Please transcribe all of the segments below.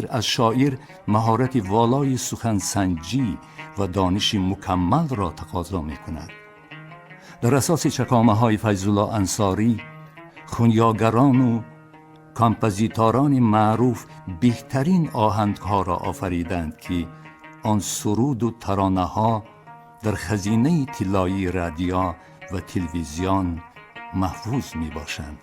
از شاعر مهارت والای سخنسنجی و دانش مکمل را تقاضا می کند. در اساس چکامه های فیض الله انصاری، خونیاگران و کامپوزیتوران معروف بهترین آهنگها را آفریدند که آن سرود و ترانه ها در خزینه طلایی رادیو و تلویزیون محفوظ می باشند.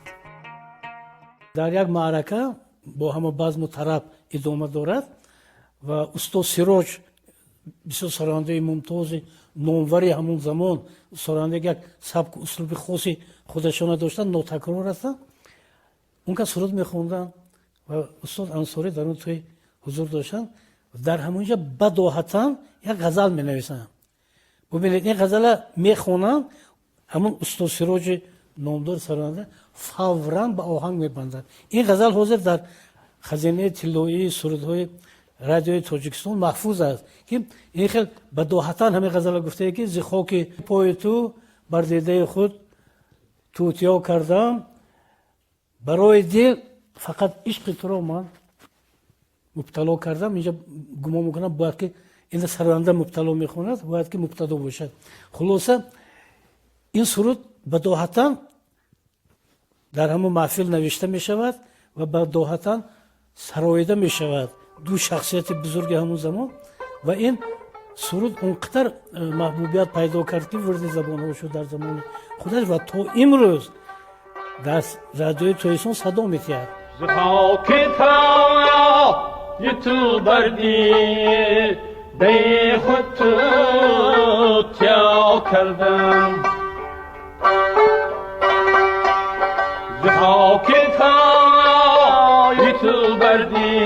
در یک معرکه با همه بزم و طرب ادامه دارد و استاد سیروج بسیار سرانده ممتاز ناموری همون زمان، سرانده یک سبک اسلوب خاصی خودشان داشتند، ناتکرار هستند. اون که سرود میخوندن و استاد انصاری در اون توی حضور داشتن، در همونجا بداهتا یک غزل می نویسن. ببینید این غزل میخونن، همون استاد سیروج نامدار سرانده فوراً به آهنگ میبندند. این غزل حاضر در خزینه طلایی سرودهای رادیوی تاجیکستان محفوظ است که این خیلی بداهتا همین غزل گفته که ز خاک پای تو بر دیده خود توتیا کردم، برای دل فقط عشق تو را من مبتلا کردم. اینجا گمان میکنم باید که این سرانده مبتلا میخواند، باید که مبتدا باشد. خلاصه این سرود بداهتا در همون محفل نوشته می شود و بداهتا سراییده می شود دو شخصیت بزرگ همون زمان و این سرود اونقدر محبوبیت پیدا کرد که وارد زبان ها شد در زمان خودش و تا امروز در رادیوی تلویزیون صدا می‌دهد. ز خاک پای تو بردی دی خود توتیا کردم، ز خاک پای تو بردی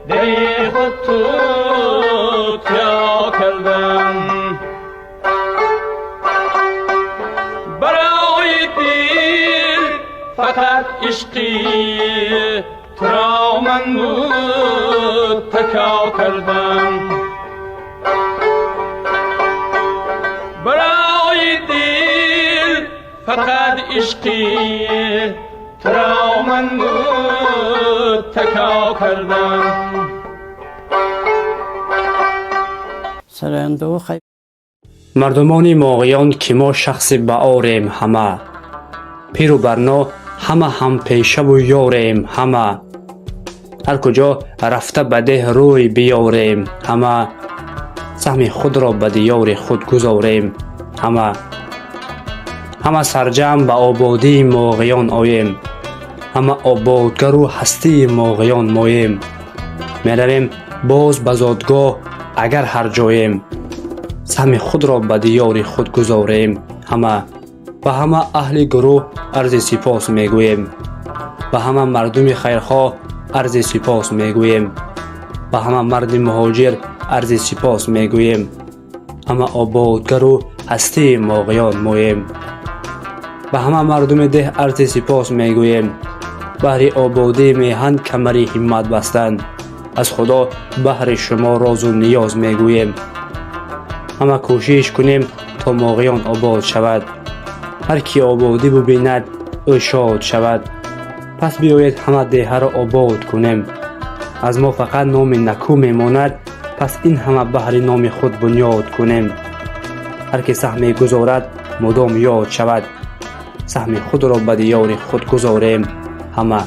دی خود توتیا کردم، برای دل فقط عشقی تو را من متکا کردم، برای دل فقط عشقی تو را من متکا کردم. سرانده و خیلی مردمان ماغیان که ما شخص بآریم همه، پیر و برنا همه هم پیشه و یاریم همه، هر کجا رفته بده روی بیاریم همه، سهم خود را به دیار خود گذاریم همه، همه سرجم به آبادی ماغیان آییم، همه آبادگر و هستی ماغیان ماییم، میرویم باز به زادگاه اگر هر جاییم، سهم خود را به دیار خود گذاریم همه، و همه اهل گروه عرض سپاس میگوییم، و همه مردم خیرخواه عرض سپاس میگوییم، و همه مرد مهاجر عرض سپاس میگوییم، همه آبادگر و هستی ماغیان ماییم، و همه مردم ده عرض سپاس میگوییم، بهر آبادی میهن کمری همت بستند، از خدا بهر شما راز و نیاز میگوییم، همه کوشش کنیم تا ماغیان آباد شود، هر کی آبادی ببیند او شاد شود، پس بیایید همه دیه را آباد کنیم، از ما فقط نام نکو میماند، پس این همه بهر نام خود بنیاد کنیم، هر کی سهم گذارد مدام یاد شود، سهم خود را به دیار خود گذاریم همه.